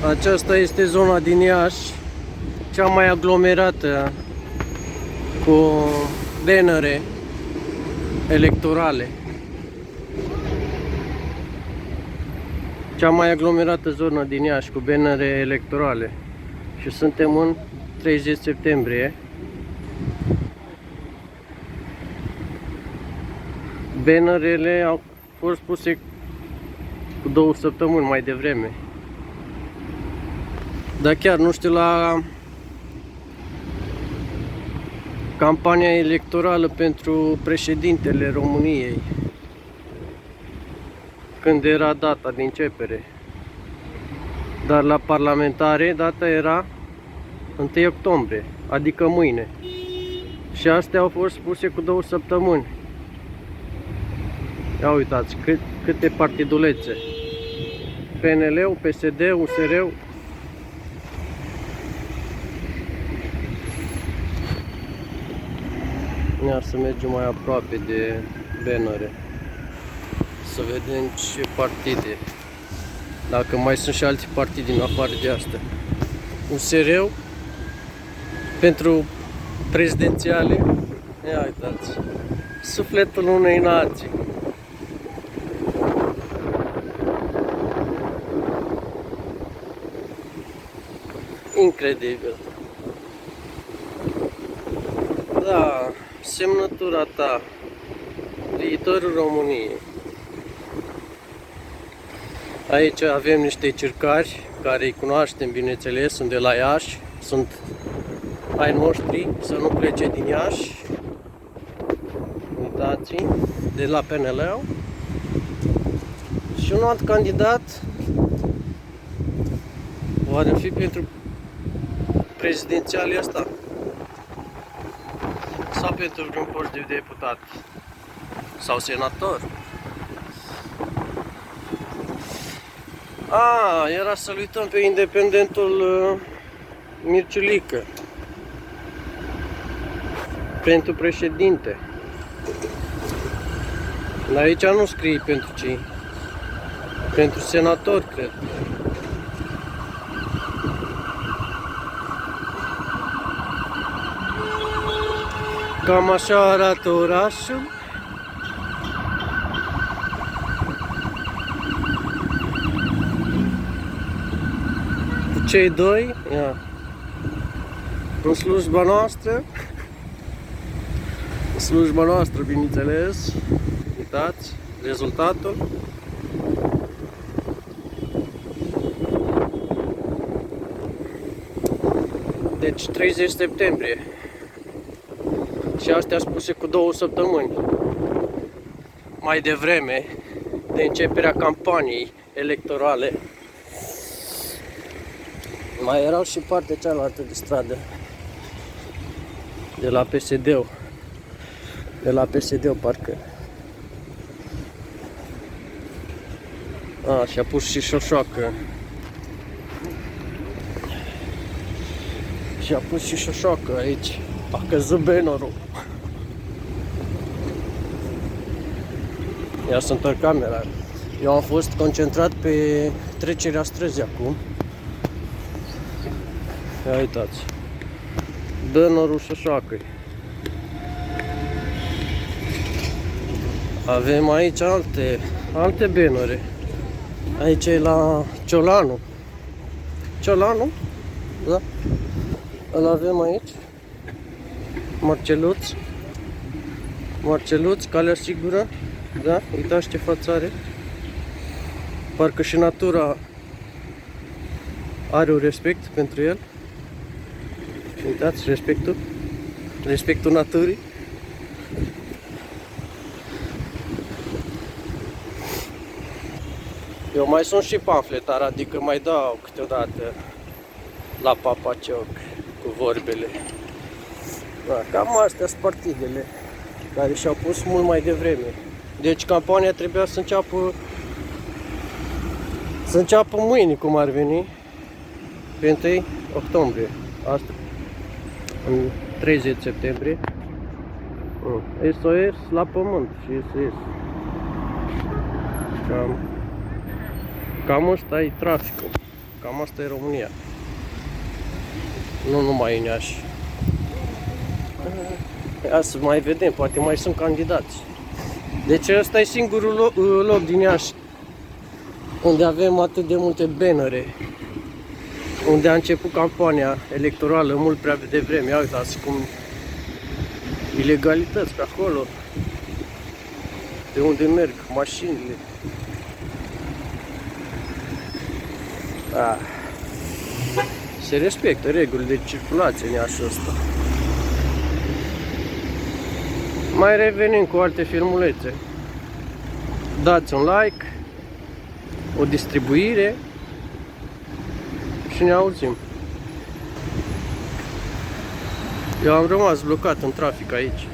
Aceasta este zona din Iași, cea mai aglomerată cu bannere electorale. Cea mai aglomerată zonă din Iași cu bannere electorale. Și suntem în 30 septembrie. Bannerele au fost puse cu 2 săptămâni mai devreme. Dar chiar nu știu, la campania electorală pentru președintele României, când era data de începere. Dar la parlamentare data era 1 octombrie, adică mâine. Și astea au fost puse cu 2 săptămâni. Ia uitați câte partidulețe. PNL-ul, PSD-ul, USR-ul. Iar să mergem mai aproape de bannere, să vedem ce partide, dacă mai sunt și alte partide în afară de astea. USR-ul pentru prezidențiale. Ia uitați, sufletul unei nații. Incredibil. Da, semnătura ta, viitorul României. Aici avem niște circari care îi cunoaștem, bineînțeles, sunt de la Iași, sunt ai noștri, să nu plece din Iași. Uitați, de la PNL. Și un alt candidat, oare fi pentru prezidențialii ăsta? Sau pentru vreun post de deputat sau senator? Era să-l uităm pe independentul Mirciulică pentru președinte. Dar aici nu scrie pentru ce. Pentru senator, cred. Cam așa arată orașul. Cu cei doi, în slujba noastră. În slujba noastră, bineînțeles. Uitați rezultatul. Deci 30 septembrie. Și astea spuse cu 2 săptămâni mai devreme de începerea campaniei electorale. Mai erau și partea cealaltă de stradă de la PSD-ul. De la PSD-ul parcă. Și-a pus și șoșoacă. Și-a pus și șoșoacă aici. A căzut bannerul. Ia să întorc camera. Eu am fost concentrat pe trecerea străzii acum. Ia uitați. Bannerul șoșoacă. Avem aici alte bannere. Aici e la Ciolanu. Ciolanu? Da. Îl avem aici. Marceluț, calea sigură. Da, uitați ce față are. Parcă și natura are un respect pentru el. Uitați respectul naturii. Eu mai sunt și pamfletar, adică mai dau câteodată la papacioc cu vorbele. Cam astea sunt partidele care și-au pus mult mai devreme. Deci campania trebuia să înceapă mâine, cum ar veni, pe 1 octombrie. Asta, în 30 septembrie. SOS la pământ și SOS. Cam ăsta e traficul. Cam asta e România. Nu numai în Iași. Ia să mai vedem, poate mai sunt candidați. Deci ăsta e singurul loc din Iași unde avem atât de multe bannere, unde a început campania electorală mult prea devreme. Ia uitați cum ilegalități pe acolo, de unde merg mașinile. Se respectă regulile de circulație în Iașul ăsta. Mai revenim cu alte filmulețe. Dați un like, o distribuire și ne auzim. Eu am rămas blocat în trafic aici.